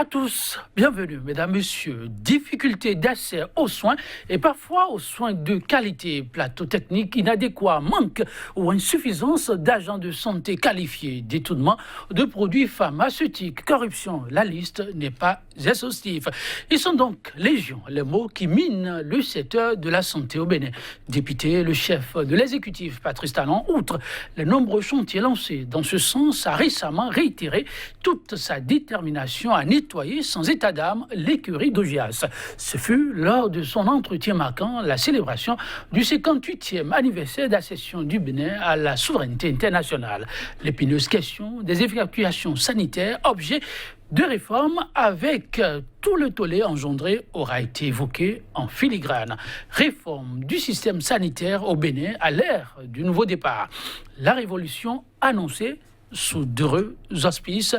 À tous, bienvenue, mesdames, messieurs. Difficulté d'accès aux soins et parfois aux soins de qualité, plateau technique inadéquat, manque ou insuffisance d'agents de santé qualifiés, détournement de produits pharmaceutiques, corruption. La liste n'est pas exhaustive. Ils sont donc légion, les mots qui minent le secteur de la santé au Bénin. Député, le chef de l'exécutif, Patrice Talon, outre les nombreux chantiers lancés dans ce sens, a récemment réitéré toute sa détermination à nettoyer sans état d'âme l'écurie d'Augias. Ce fut lors de son entretien marquant la célébration du 58e anniversaire d'accession du Bénin à la souveraineté internationale. L'épineuse question des évacuations sanitaires, objet de réforme avec tout le tollé engendré, aura été évoqué en filigrane. Réforme du système sanitaire au Bénin à l'ère du nouveau départ. La révolution annoncée sous d'heureux auspices.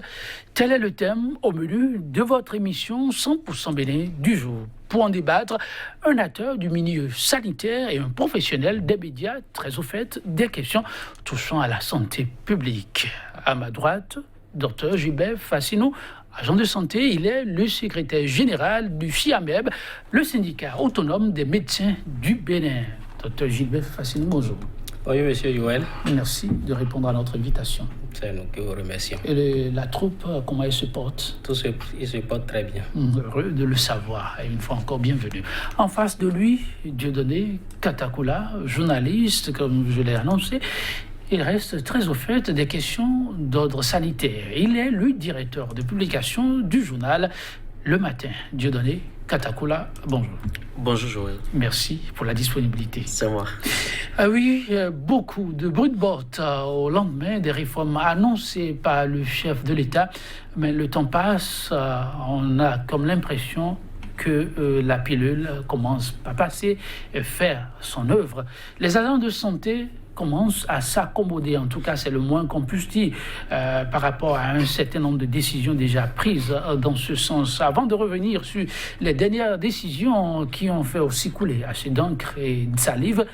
Tel est le thème au menu de votre émission 100% Bénin du jour. Pour en débattre, un acteur du milieu sanitaire et un professionnel des médias très au fait des questions touchant à la santé publique. À ma droite, Dr Gilbert Fassinou, agent de santé, il est le secrétaire général du FIAMEB, le syndicat autonome des médecins du Bénin. Dr Gilbert Fassinou, bonjour. Bonjour, monsieur Joël. Merci de répondre à notre invitation. C'est nous qui vous remercions. Et la troupe, comment elle se porte? Il se porte très bien. Heureux de le savoir. Et une fois encore, bienvenue. En face de lui, Dieudonné Katakula, journaliste, comme je l'ai annoncé. Il reste très au fait des questions d'ordre sanitaire. Il est le directeur de publication du journal Le Matin. Dieudonné Katakula, bonjour. Bonjour Joël. Merci pour la disponibilité. C'est moi. Ah oui, beaucoup de bruit de botte au lendemain des réformes annoncées par le chef de l'État. Mais le temps passe, on a comme l'impression que la pilule commence à passer et faire son œuvre. Les agents de santé commence à s'accommoder, en tout cas c'est le moins qu'on puisse dire par rapport à un certain nombre de décisions déjà prises dans ce sens. Avant de revenir sur les dernières décisions qui ont fait aussi couler assez d'encre et de salive,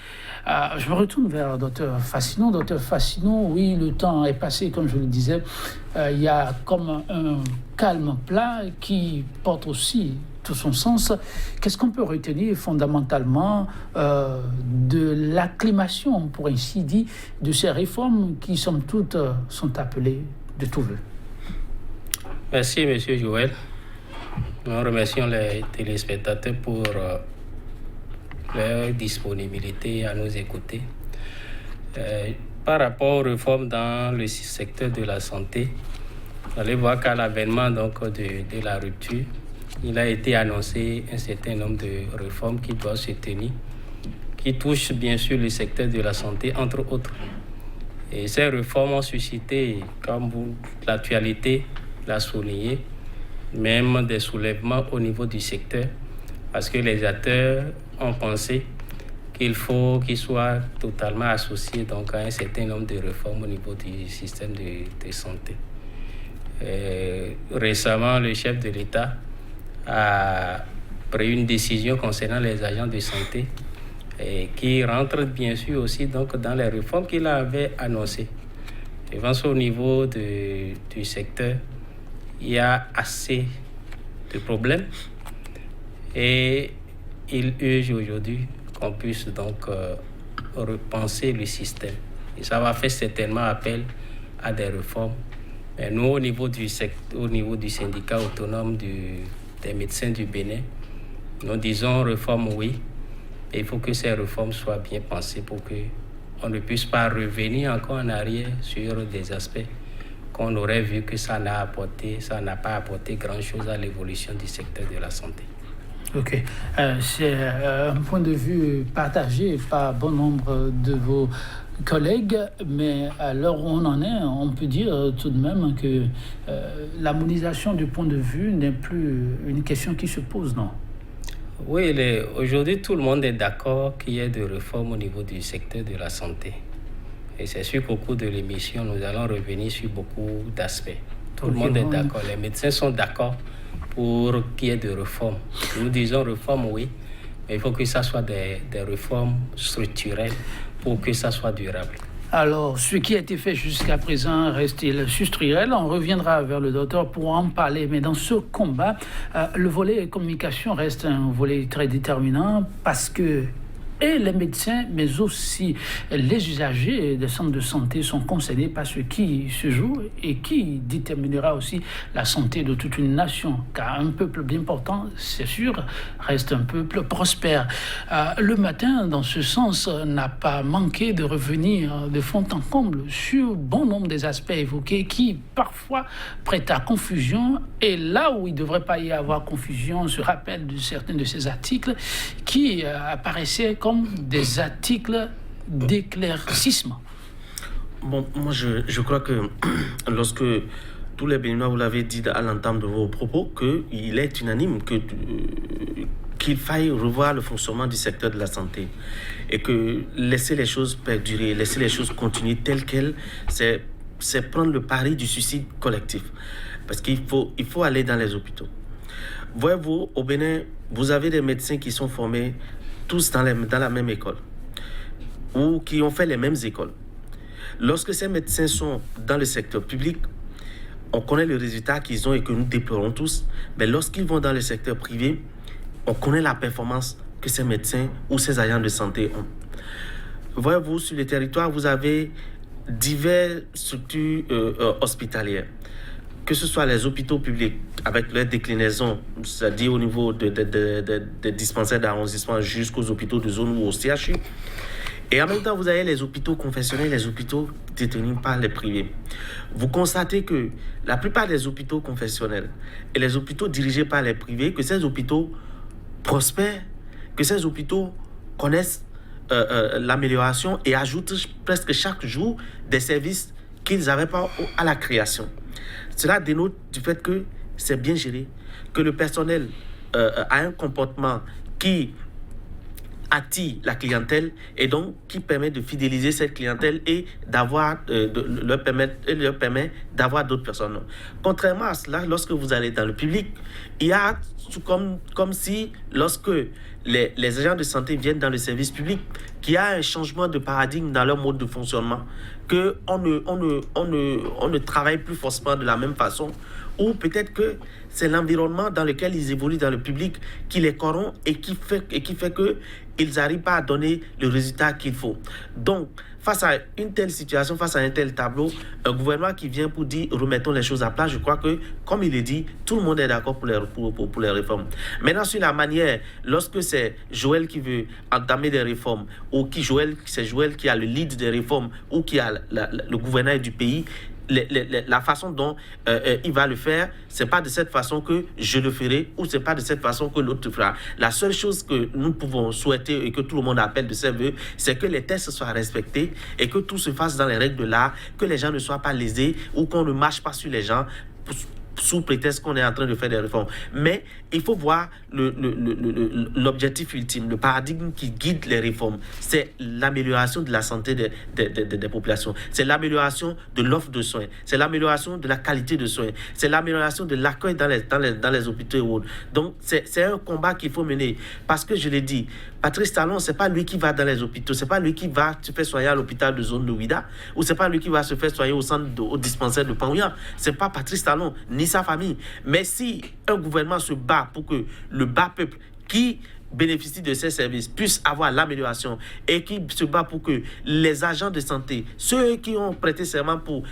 je me retourne vers Dr Fassinou. Dr Fassinou, oui, le temps est passé, comme je le disais, il y a comme un calme plat qui porte aussi tout son sens. Qu'est-ce qu'on peut retenir fondamentalement de l'acclimation, pour ainsi dire, de ces réformes qui, somme toute, sont appelées de tout vœu? Merci, monsieur Joël. Nous remercions les téléspectateurs pour leur disponibilité à nous écouter. Par rapport aux réformes dans le secteur de la santé, vous allez voir qu'à l'avènement donc, de la rupture, il a été annoncé un certain nombre de réformes qui doivent se tenir, qui touchent bien sûr le secteur de la santé, entre autres. Et ces réformes ont suscité, comme l'actualité l'a souligné, même des soulèvements au niveau du secteur, parce que les acteurs ont pensé qu'il faut qu'ils soient totalement associés donc, à un certain nombre de réformes au niveau du système de santé. Récemment, le chef de l'État a pris une décision concernant les agents de santé et qui rentre bien sûr aussi donc, dans les réformes qu'il avait annoncées. Je pense au niveau du secteur, il y a assez de problèmes et il urge aujourd'hui qu'on puisse donc repenser le système. Et ça va faire certainement appel à des réformes. Mais nous, au niveau du syndicat autonome des médecins du Bénin, nous disons réforme oui, et il faut que ces réformes soient bien pensées pour qu'on ne puisse pas revenir encore en arrière sur des aspects qu'on aurait vu que ça n'a pas apporté grand-chose à l'évolution du secteur de la santé. Ok, c'est un point de vue partagé par bon nombre de vos collègues, mais à l'heure où on en est, on peut dire tout de même que l'harmonisation du point de vue n'est plus une question qui se pose, non? Oui, aujourd'hui, tout le monde est d'accord qu'il y ait des réformes au niveau du secteur de la santé. Et c'est sûr qu'au cours de l'émission, nous allons revenir sur beaucoup d'aspects. Tout le monde est d'accord. Les médecins sont d'accord pour qu'il y ait des réformes. Nous disons réformes, oui, mais il faut que ça soit des réformes structurelles pour que ça soit durable. Alors, ce qui a été fait jusqu'à présent reste-t-il structurel? On reviendra vers le docteur pour en parler. Mais dans ce combat, le volet communication reste un volet très déterminant parce que et les médecins, mais aussi les usagers des centres de santé sont concernés par ce qui se joue et qui déterminera aussi la santé de toute une nation. Car un peuple bien portant, c'est sûr, reste un peuple prospère. Le matin, dans ce sens, n'a pas manqué de revenir de fond en comble sur bon nombre des aspects évoqués qui, parfois, prêtent à confusion. Et là où il ne devrait pas y avoir confusion, on se rappelle de certains de ces articles qui apparaissaient comme des articles d'éclaircissement. Bon, moi je crois que lorsque tous les Béninois, vous l'avez dit à l'entame de vos propos, qu'il est unanime qu'il faille revoir le fonctionnement du secteur de la santé et que laisser les choses perdurer, laisser les choses continuer telles quelles, c'est prendre le pari du suicide collectif. Parce qu'il faut aller dans les hôpitaux. Voyez-vous, au Bénin, vous avez des médecins qui sont formés tous dans la même école ou qui ont fait les mêmes écoles. Lorsque ces médecins sont dans le secteur public, on connaît le résultat qu'ils ont et que nous déplorons tous. Mais lorsqu'ils vont dans le secteur privé, on connaît la performance que ces médecins ou ces agents de santé ont. Voyez-vous, sur le territoire, vous avez diverses structures hospitalières. Que ce soit les hôpitaux publics avec leur déclinaison, c'est-à-dire au niveau des dispensaires d'arrondissement jusqu'aux hôpitaux de zone ou au CHU. Et en même temps, vous avez les hôpitaux confessionnels, les hôpitaux détenus par les privés. Vous constatez que la plupart des hôpitaux confessionnels et les hôpitaux dirigés par les privés, que ces hôpitaux prospèrent, que ces hôpitaux connaissent l'amélioration et ajoutent presque chaque jour des services qu'ils n'avaient pas à la création. Cela dénote du fait que c'est bien géré, que le personnel a un comportement qui attire la clientèle et donc qui permet de fidéliser cette clientèle et leur permet d'avoir d'autres personnes. Contrairement à cela, lorsque vous allez dans le public, il y a comme si lorsque les agents de santé viennent dans le service public, qu'il y a un changement de paradigme dans leur mode de fonctionnement, qu'on ne travaille plus forcément de la même façon, ou peut-être que c'est l'environnement dans lequel ils évoluent dans le public qui les corrompt et qui fait qu'ils n'arrivent pas à donner le résultat qu'il faut. Donc, face à une telle situation, face à un tel tableau, un gouvernement qui vient pour dire remettons les choses à plat, je crois que, comme il est dit, tout le monde est d'accord pour les réformes. Maintenant, sur la manière, lorsque c'est Joël qui veut entamer des réformes, ou c'est Joël qui a le lead des réformes, ou qui a le gouvernail du pays, la façon dont il va le faire, c'est pas de cette façon que je le ferai ou c'est pas de cette façon que l'autre le fera. La seule chose que nous pouvons souhaiter et que tout le monde appelle de ses voeux, c'est que les tests soient respectés et que tout se fasse dans les règles de l'art, que les gens ne soient pas lésés ou qu'on ne marche pas sur les gens sous prétexte qu'on est en train de faire des réformes. Mais il faut voir l'objectif ultime, le paradigme qui guide les réformes. C'est l'amélioration de la santé des populations. C'est l'amélioration de l'offre de soins. C'est l'amélioration de la qualité de soins. C'est l'amélioration de l'accueil dans les hôpitaux et autres. Donc, c'est un combat qu'il faut mener. Parce que, je l'ai dit, Patrice Talon, c'est pas lui qui va dans les hôpitaux. C'est pas lui qui va se faire soigner à l'hôpital de zone de Ouida. Ou c'est pas lui qui va se faire soigner au dispensaire de Panouya. C'est pas Patrice Talon, ni sa famille. Mais si un gouvernement se bat pour que le bas peuple qui bénéficie de ces services puisse avoir l'amélioration et qui se bat pour que les agents de santé, ceux qui ont prêté serment pour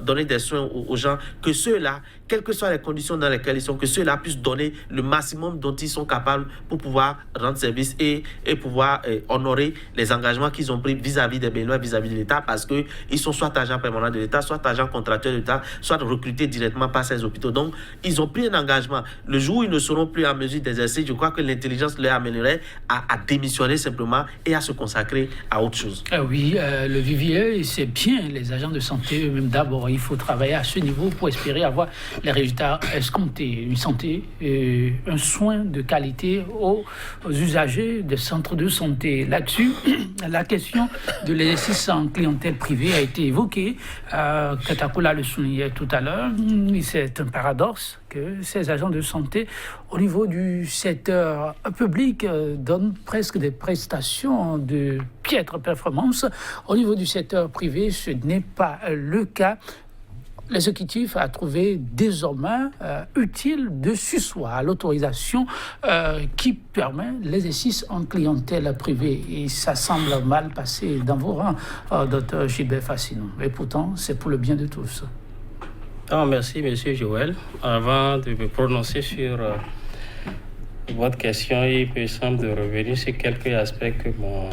donner des soins aux gens, que ceux-là, quelles que soient les conditions dans lesquelles ils sont, que ceux-là puissent donner le maximum dont ils sont capables pour pouvoir rendre service et pouvoir honorer les engagements qu'ils ont pris vis-à-vis des Béninois, vis-à-vis de l'État, parce qu'ils sont soit agents permanents de l'État, soit agents contractuels de l'État, soit recrutés directement par ces hôpitaux. Donc, ils ont pris un engagement. Le jour où ils ne seront plus en mesure d'exercer, je crois que l'intelligence leur amènerait à démissionner simplement et à se consacrer à autre chose. Oui, le vivier, c'est bien les agents de santé eux-mêmes. D'abord, il faut travailler à ce niveau pour espérer avoir les résultats escomptés, une santé, un soin de qualité aux usagers des centres de santé. Là-dessus, la question de l'exercice en clientèle privée a été évoquée. Katakola le soulignait tout à l'heure. C'est un paradoxe que ces agents de santé, au niveau du secteur public, donnent presque des prestations de piètre performance. Au niveau du secteur privé, ce n'est pas le cas. L'exécutif a trouvé désormais utile de susseoir l'autorisation qui permet l'exercice en clientèle privée. Et ça semble mal passer dans vos rangs, Dr Gilbert Fassinou. Et pourtant, c'est pour le bien de tous. Merci, M. Joël. Avant de me prononcer sur votre question, il me semble de revenir sur quelques aspects que mon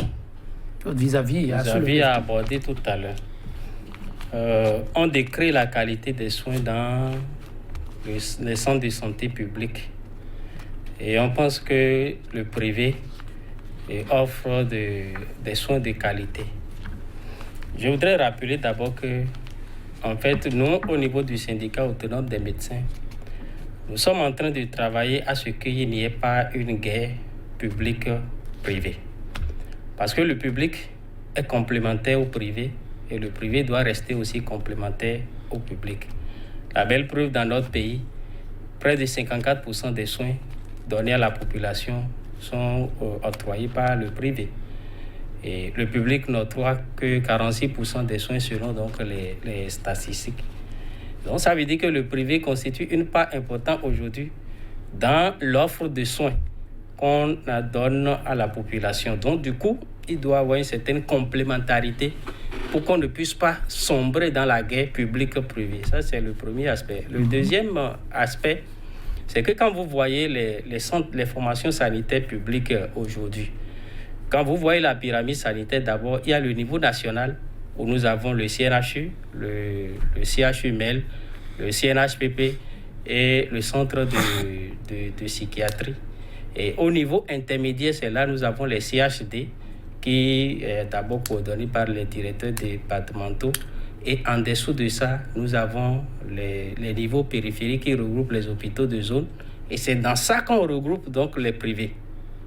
vis-à-vis a abordé tout à l'heure. On décrit la qualité des soins dans les centres de santé publics. Et on pense que le privé offre des soins de qualité. Je voudrais rappeler d'abord que, en fait, nous, au niveau du syndicat autonome des médecins, nous sommes en train de travailler à ce qu'il n'y ait pas une guerre publique-privée. Parce que le public est complémentaire au privé et le privé doit rester aussi complémentaire au public. La belle preuve dans notre pays, près de 54% des soins donnés à la population sont octroyés par le privé. Et le public n'octroie que 46% des soins selon donc les statistiques. Donc ça veut dire que le privé constitue une part importante aujourd'hui dans l'offre de soins qu'on donne à la population. Donc du coup, il doit avoir une certaine complémentarité pour qu'on ne puisse pas sombrer dans la guerre publique-privée. Ça, c'est le premier aspect. Le deuxième aspect, c'est que quand vous voyez les centres, les formations sanitaires publiques aujourd'hui, quand vous voyez la pyramide sanitaire, d'abord, il y a le niveau national où nous avons le CNHU, le CHU-MEL, le CNHPP et le centre de psychiatrie. Et au niveau intermédiaire, c'est là nous avons les CHD qui est d'abord coordonné par les directeurs départementaux. Et en dessous de ça, nous avons les niveaux périphériques qui regroupent les hôpitaux de zone. Et c'est dans ça qu'on regroupe donc les privés.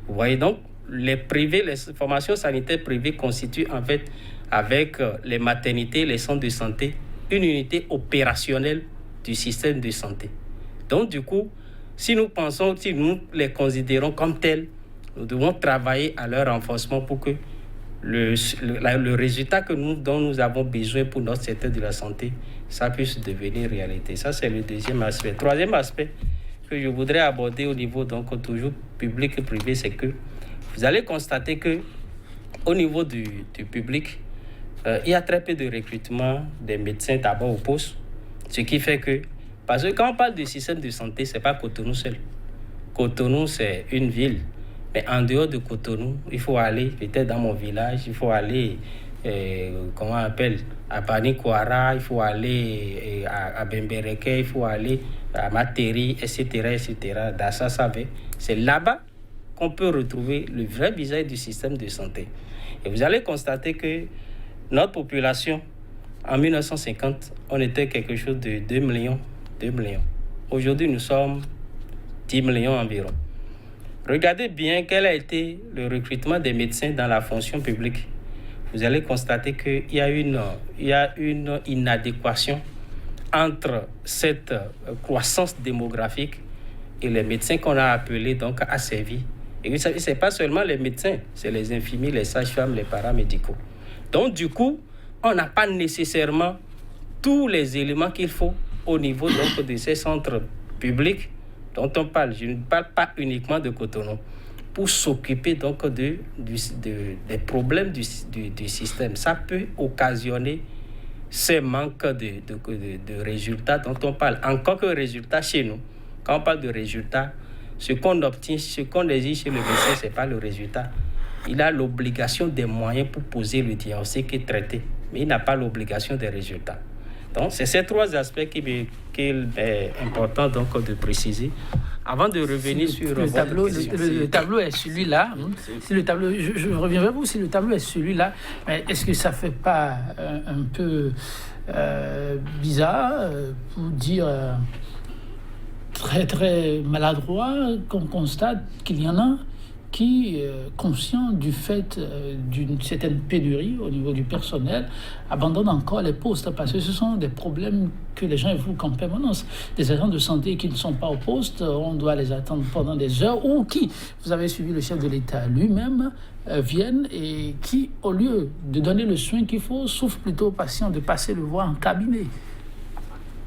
Vous voyez donc, les privés, les formations sanitaires privées constituent en fait, avec les maternités, les centres de santé, une unité opérationnelle du système de santé. Donc du coup, si nous les considérons comme tels, nous devons travailler à leur renforcement pour que le résultat dont nous avons besoin pour notre secteur de la santé, ça puisse devenir réalité. Ça, c'est le deuxième aspect. Troisième aspect que je voudrais aborder au niveau donc toujours public et privé, c'est que vous allez constater que au niveau du public, il y a très peu de recrutement des médecins d'abord au poste, ce qui fait que, parce que quand on parle du système de santé, c'est pas Cotonou seul. Cotonou, c'est une ville. Mais en dehors de Cotonou, il faut aller, peut-être dans mon village, il faut aller, comment on appelle, à Panikwara, il faut aller à Bembereke, il faut aller à Materi, etc., etc., Dassa Savé. C'est là-bas qu'on peut retrouver le vrai visage du système de santé. Et vous allez constater que notre population, en 1950, on était quelque chose de 2 millions. Aujourd'hui, nous sommes 10 millions environ. Regardez bien quel a été le recrutement des médecins dans la fonction publique. Vous allez constater qu'il y a une inadéquation entre cette croissance démographique et les médecins qu'on a appelés donc à servir. Et vous savez, ce n'est pas seulement les médecins, c'est les infirmiers, les sages-femmes, les paramédicaux. Donc du coup, on n'a pas nécessairement tous les éléments qu'il faut au niveau donc, de ces centres publics dont on parle. Je ne parle pas uniquement de Cotonou, pour s'occuper donc des problèmes du système. Ça peut occasionner ces manques de résultats dont on parle. Encore que résultats chez nous, quand on parle de résultats, ce qu'on obtient, ce qu'on exige chez le médecin, ce n'est pas le résultat. Il a l'obligation des moyens pour poser le diagnostic et traiter, mais il n'a pas l'obligation des résultats. Donc, c'est ces trois aspects qu'il est important donc, de préciser. Avant de revenir sur le tableau est celui-là. Si le tableau, je reviens vers vous. Si le tableau est celui-là, mais est-ce que ça fait pas un peu bizarre pour dire très très maladroit qu'on constate qu'il y en a qui, conscients du fait d'une certaine pénurie au niveau du personnel, abandonnent encore les postes parce que ce sont des problèmes que les gens évoquent en permanence. Des agents de santé qui ne sont pas au poste, on doit les attendre pendant des heures, ou qui, vous avez suivi le chef de l'État lui-même, viennent et qui, au lieu de donner le soin qu'il faut, souffrent plutôt aux patients de passer le voir en cabinet.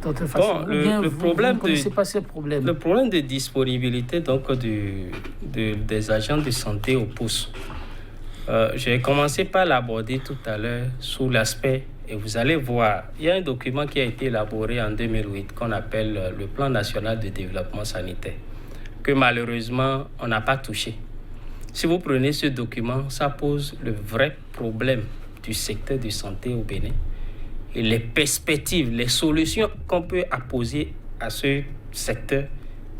Bon, le problème de disponibilité donc des agents de santé au poste, j'ai commencé par l'aborder tout à l'heure sous l'aspect, et vous allez voir, il y a un document qui a été élaboré en 2008 qu'on appelle le Plan national de développement sanitaire, que malheureusement on n'a pas touché. Si vous prenez ce document, ça pose le vrai problème du secteur de santé au Bénin. Et les perspectives, les solutions qu'on peut apposer à ce secteur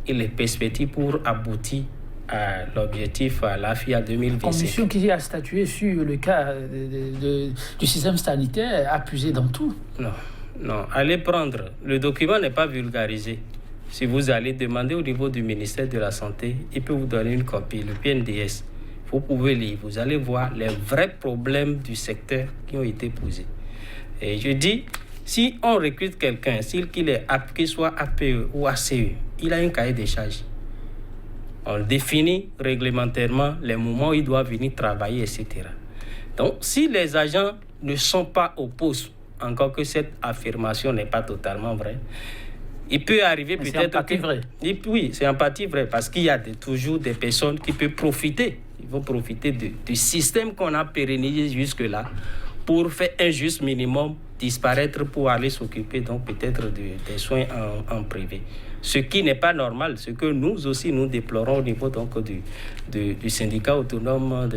et les perspectives pour aboutir à l'objectif à l'AFIA 2027. La commission qui a statué sur le cas du système sanitaire a puisé dans tout. Non, allez prendre. Le document n'est pas vulgarisé. Si vous allez demander au niveau du ministère de la Santé, il peut vous donner une copie, le PNDS. Vous pouvez lire, vous allez voir les vrais problèmes du secteur qui ont été posés. Et je dis, si on recrute quelqu'un, qu'il soit APE ou ACE, il a un cahier des charges. On définit réglementairement les moments où il doit venir travailler, etc. Donc, si les agents ne sont pas au poste, encore que cette affirmation n'est pas totalement vraie, il peut arriver peut-être... C'est en partie vrai. Oui, c'est en partie vrai, parce qu'il y a toujours des personnes qui peuvent profiter. Ils vont profiter du système qu'on a pérennisé jusque-là, pour faire un juste minimum disparaître pour aller s'occuper donc peut-être des soins en privé. Ce qui n'est pas normal, ce que nous aussi nous déplorons au niveau donc du syndicat autonome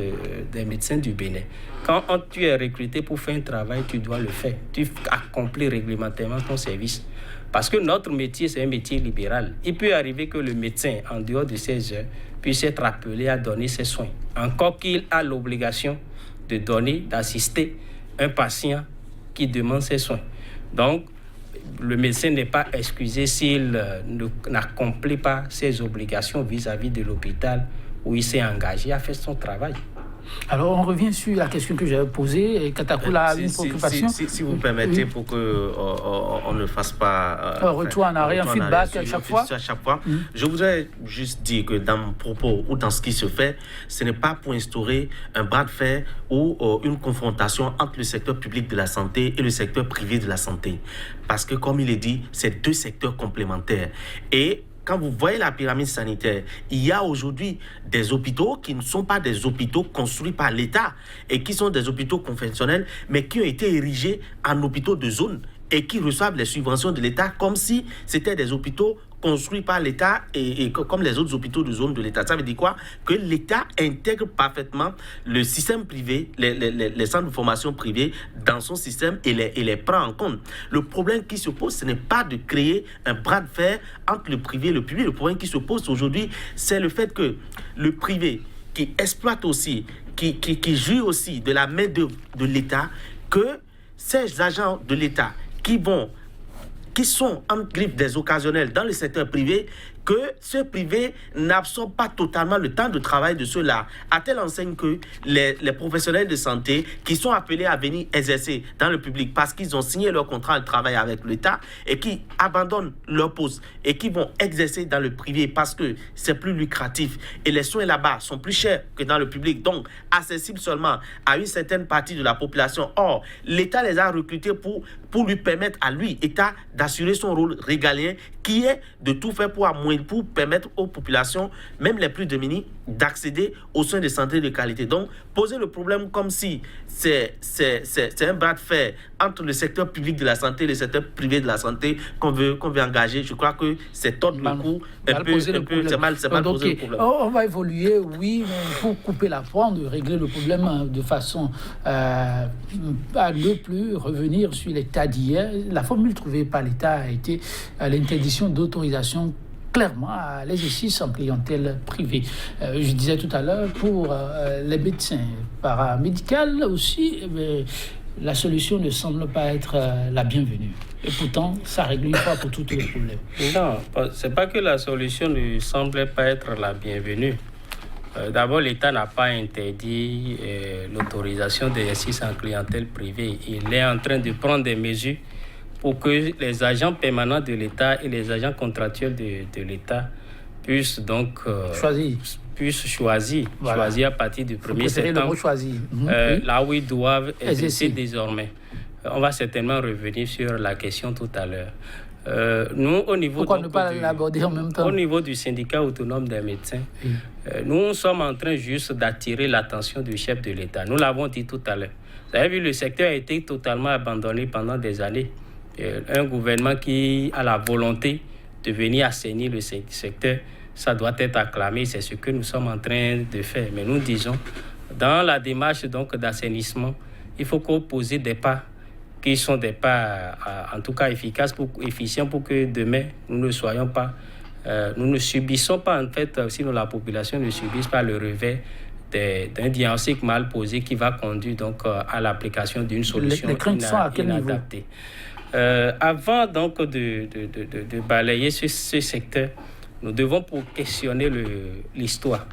des médecins du Bénin. Quand tu es recruté pour faire un travail, tu dois le faire. Tu accomplis réglementairement ton service. Parce que notre métier, c'est un métier libéral. Il peut arriver que le médecin, en dehors de 16 heures, puisse être appelé à donner ses soins. Encore qu'il a l'obligation de donner, d'assister un patient qui demande ses soins. Donc, le médecin n'est pas excusé s'il n'accomplit pas ses obligations vis-à-vis de l'hôpital où il s'est engagé à faire son travail. Alors, on revient sur la question que j'avais posée. Katakula a une préoccupation. Si vous permettez, pour qu'on ne fasse pas... retour en arrière, un feedback à chaque fois. Je voudrais juste dire que dans mon propos ou dans ce qui se fait, ce n'est pas pour instaurer un bras de fer ou une confrontation entre le secteur public de la santé et le secteur privé de la santé. Parce que, comme il est dit, c'est deux secteurs complémentaires. Et quand vous voyez la pyramide sanitaire, il y a aujourd'hui des hôpitaux qui ne sont pas des hôpitaux construits par l'État et qui sont des hôpitaux conventionnels, mais qui ont été érigés en hôpitaux de zone et qui reçoivent les subventions de l'État comme si c'était des hôpitaux construits par l'État et comme les autres hôpitaux de zone de l'État. Ça veut dire quoi? Que l'État intègre parfaitement le système privé, les centres de formation privés dans son système et les prend en compte. Le problème qui se pose, ce n'est pas de créer un bras de fer entre le privé et le public. Le problème qui se pose aujourd'hui, c'est le fait que le privé qui exploite aussi, qui jouit aussi de la main-d'œuvre de l'État, que ces agents de l'État qui sont en grippe des occasionnels dans le secteur privé, que ce privé n'absorbe pas totalement le temps de travail de ceux-là, à telle enseigne que les professionnels de santé qui sont appelés à venir exercer dans le public parce qu'ils ont signé leur contrat de travail avec l'État et qui abandonnent leur poste et qui vont exercer dans le privé parce que c'est plus lucratif et les soins là-bas sont plus chers que dans le public, donc accessibles seulement à une certaine partie de la population. Or, l'État les a recrutés pour lui permettre à lui, État, d'assurer son rôle régalien qui est de tout faire pour permettre aux populations, même les plus démunies, d'accéder aux soins de santé de qualité. Donc, poser le problème comme si c'est un bras de fer entre le secteur public de la santé et le secteur privé de la santé qu'on veut engager, je crois que c'est tordre le cou un peu, c'est mal poser le problème. On va évoluer, oui, mais pour couper la poire, de régler le problème de façon à ne plus revenir sur l'état d'hier. La formule trouvée par l'État a été l'interdiction d'autorisation clairement à l'exercice en clientèle privée. Je disais tout à l'heure, pour les médecins paramédicaux aussi, la solution ne semble pas être la bienvenue. Et pourtant, ça règle une fois pour tous les problèmes. Non, c'est pas que la solution ne semblait pas être la bienvenue. D'abord, l'État n'a pas interdit l'autorisation des exercices en clientèle privée. Il est en train de prendre des mesures pour que les agents permanents de l'État et les agents contractuels de l'État puissent donc choisir à partir du 1er septembre là où ils doivent exercer désormais. On va certainement revenir sur la question tout à l'heure. Nous, au niveau, pourquoi ne pas l'aborder en même temps? Au niveau du syndicat autonome des médecins, nous sommes en train juste d'attirer l'attention du chef de l'État. Nous l'avons dit tout à l'heure. Vous avez vu, le secteur a été totalement abandonné pendant des années. Un gouvernement qui a la volonté de venir assainir le secteur, ça doit être acclamé. C'est ce que nous sommes en train de faire. Mais nous disons, dans la démarche donc d'assainissement, il faut qu'on pose des pas qui sont des pas, en tout cas efficients pour que demain, nous ne soyons pas, nous ne subissons pas, en fait, sinon la population ne subisse pas le revers d'un diagnostic mal posé qui va conduire donc à l'application d'une solution inadaptée. Avant donc de balayer ce secteur, nous devons questionner l'histoire.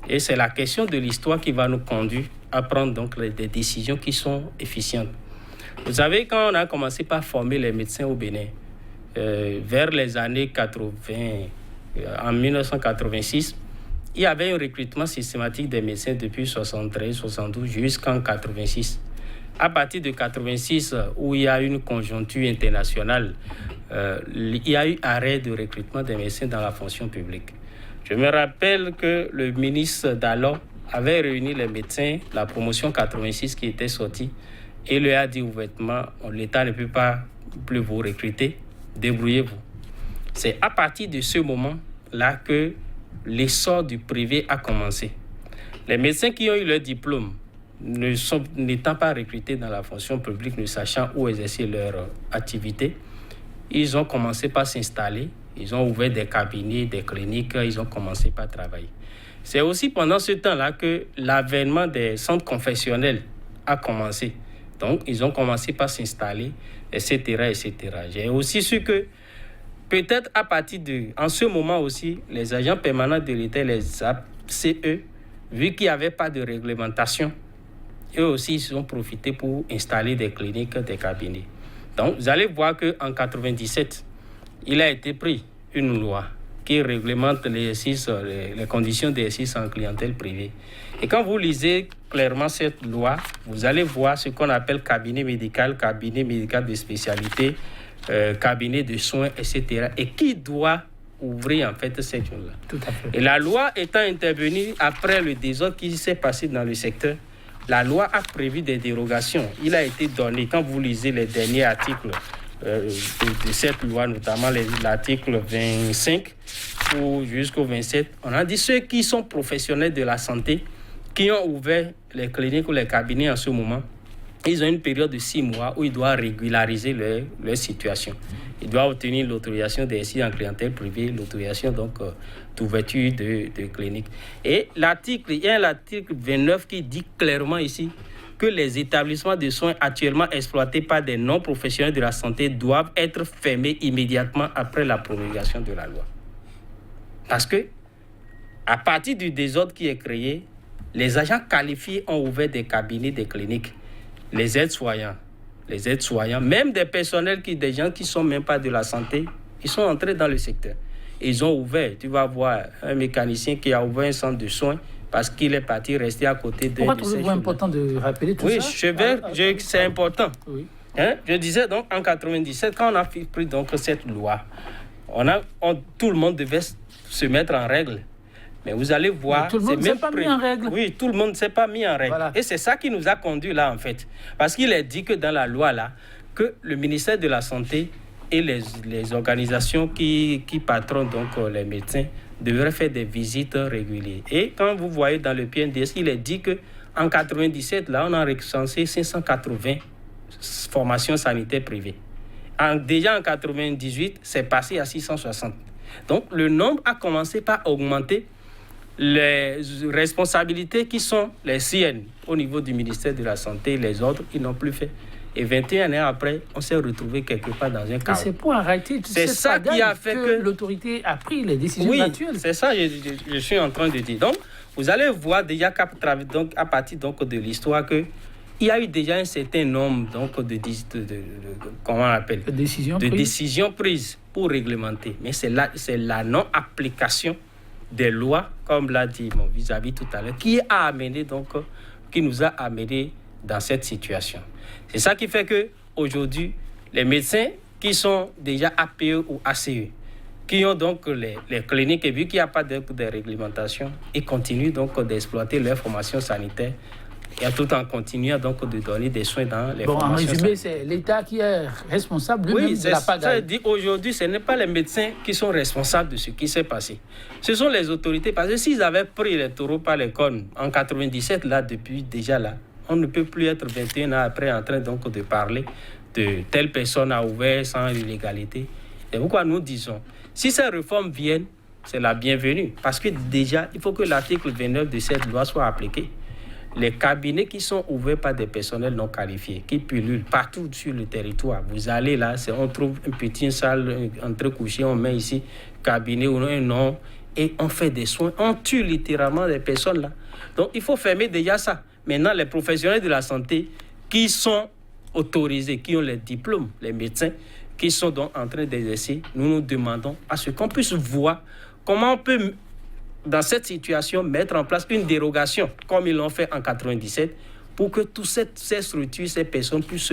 Et c'est la question de l'histoire qui va nous conduire à prendre donc des décisions qui sont efficientes. Vous savez, quand on a commencé par former les médecins au Bénin, vers les années 80, en 1986, il y avait un recrutement systématique des médecins depuis 73, 72 jusqu'en 86. À partir de 86, où il y a une conjoncture internationale, il y a eu arrêt de recrutement des médecins dans la fonction publique. Je me rappelle que le ministre d'alors avait réuni les médecins, la promotion 86 qui était sortie, et lui a dit ouvertement, l'État ne peut pas plus vous recruter, débrouillez-vous. C'est à partir de ce moment-là que l'essor du privé a commencé. Les médecins qui ont eu leur diplôme, n'étant pas recrutés dans la fonction publique, ne sachant où exercer leur activité, ils ont commencé par s'installer, ils ont ouvert des cabinets, des cliniques, ils ont commencé par travailler. C'est aussi pendant ce temps-là que l'avènement des centres confessionnels a commencé. Donc, ils ont commencé par s'installer, etc., etc. J'ai aussi su que, peut-être à partir en ce moment aussi, les agents permanents de l'État, les ACE, vu qu'il n'y avait pas de réglementation, eux aussi, ils ont profité pour installer des cliniques, des cabinets. Donc, vous allez voir qu'en 1997, il a été pris une loi qui réglemente les conditions d'exercice en clientèle privée. Et quand vous lisez clairement cette loi, vous allez voir ce qu'on appelle cabinet médical de spécialité, cabinet de soins, etc. Et qui doit ouvrir en fait cette chose-là. Tout à fait. Et la loi étant intervenue après le désordre qui s'est passé dans le secteur, la loi a prévu des dérogations. Il a été donné, quand vous lisez les derniers articles de cette loi, notamment l'article 25 jusqu'au 27, on a dit ceux qui sont professionnels de la santé, qui ont ouvert les cliniques ou les cabinets en ce moment, ils ont une période de 6 mois où ils doivent régulariser leur situation. Ils doivent obtenir l'autorisation d'exercice en clientèle privée, l'autorisation donc d'ouverture de cliniques. Et il y a l'article 29 qui dit clairement ici que les établissements de soins actuellement exploités par des non-professionnels de la santé doivent être fermés immédiatement après la promulgation de la loi. Parce que, à partir du désordre qui est créé, les agents qualifiés ont ouvert des cabinets, des cliniques. Les aides-soignants, même des gens qui ne sont même pas de la santé, ils sont entrés dans le secteur. Ils ont ouvert, tu vas voir un mécanicien qui a ouvert un centre de soins parce qu'il est parti rester à côté de... Pourquoi trouvez-vous important de rappeler tout ça? Oui, c'est important. Oui. Je disais donc en 1997, quand on a pris donc cette loi, tout le monde devait se mettre en règle. Mais vous allez voir... Mais tout le monde ne s'est pas mis en règle. Oui, tout le monde ne s'est pas mis en règle. Voilà. Et c'est ça qui nous a conduit là, en fait. Parce qu'il est dit que dans la loi, là, que le ministère de la Santé et les organisations qui patronnent donc les médecins devraient faire des visites régulières. Et quand vous voyez dans le PNDS, il est dit qu'en 1997, là, on a recensé 580 formations sanitaires privées. Déjà en 1998, c'est passé à 660. Donc, le nombre a commencé par augmenter. Les responsabilités qui sont les siennes au niveau du ministère de la Santé, les autres, ils n'ont plus fait. Et 21 années après, on s'est retrouvé quelque part dans un chaos. C'est pour arrêter c'est ça qui a fait que l'autorité a pris les décisions actuelles. Oui, c'est ça que je suis en train de dire. Donc, vous allez voir déjà à partir donc, de l'histoire que il y a eu déjà un certain nombre donc, de comment on appelle, décisions prises pour réglementer. Mais c'est la non-application des lois, comme l'a dit mon vis-à-vis tout à l'heure, qui nous a amené dans cette situation. C'est ça qui fait qu'aujourd'hui, les médecins qui sont déjà APE ou ACE, qui ont donc les cliniques, et vu qu'il n'y a pas de réglementation, ils continuent donc d'exploiter leur formation sanitaire et tout en continuant donc de donner des soins dans les formations sanitaires. En résumé, c'est l'État qui est responsable lui-même de la pagaille. Ça dit aujourd'hui, ce n'est pas les médecins qui sont responsables de ce qui s'est passé. Ce sont les autorités, parce que s'ils avaient pris les taureaux par les cornes en 97, là, depuis déjà là, on ne peut plus être 21 ans après en train donc de parler de telle personne a ouvert sans illégalité. C'est pourquoi nous disons, si ces réformes viennent, c'est la bienvenue. Parce que déjà, il faut que l'article 29 de cette loi soit appliqué. Les cabinets qui sont ouverts par des personnels non qualifiés, qui pullulent partout sur le territoire. Vous allez là, on trouve une petite salle entrecouchée, on met ici cabinet ou un nom, et on fait des soins. On tue littéralement les personnes là. Donc il faut fermer déjà ça. Maintenant, les professionnels de la santé qui sont autorisés, qui ont les diplômes, les médecins, qui sont donc en train d'exercer, nous demandons à ce qu'on puisse voir comment on peut, dans cette situation, mettre en place une dérogation, comme ils l'ont fait en 1997, pour que toutes ces structures, ces personnes puissent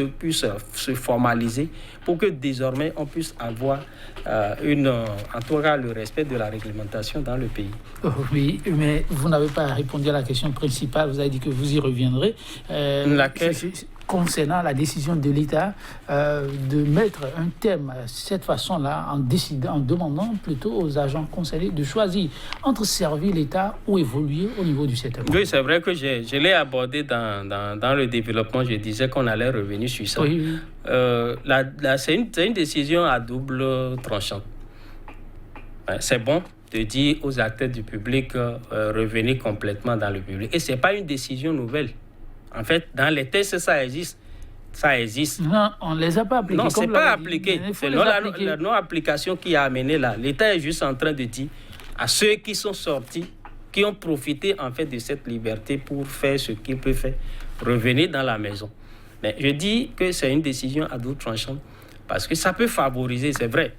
se formaliser, pour que désormais on puisse avoir en tout cas le respect de la réglementation dans le pays. Oui, mais vous n'avez pas répondu à la question principale, vous avez dit que vous y reviendrez. Laquelle ? Concernant la décision de l'État de mettre un thème cette façon-là, en demandant plutôt aux agents concernés de choisir entre servir l'État ou évoluer au niveau du secteur. Oui, c'est vrai que je l'ai abordé dans le développement. Je disais qu'on allait revenir sur ça. Oui. C'est une décision à double tranchant. C'est bon de dire aux acteurs du public revenir complètement dans le public. Et ce n'est pas une décision nouvelle. En fait, dans les tests, ça existe. Ça existe. Non, on ne les a pas appliqués. Non, ce n'est pas appliqué. C'est la non-application qui a amené là. L'État est juste en train de dire à ceux qui sont sortis, qui ont profité en fait de cette liberté pour faire ce qu'ils peuvent faire, revenir dans la maison. Mais je dis que c'est une décision à double tranchant parce que ça peut favoriser, c'est vrai.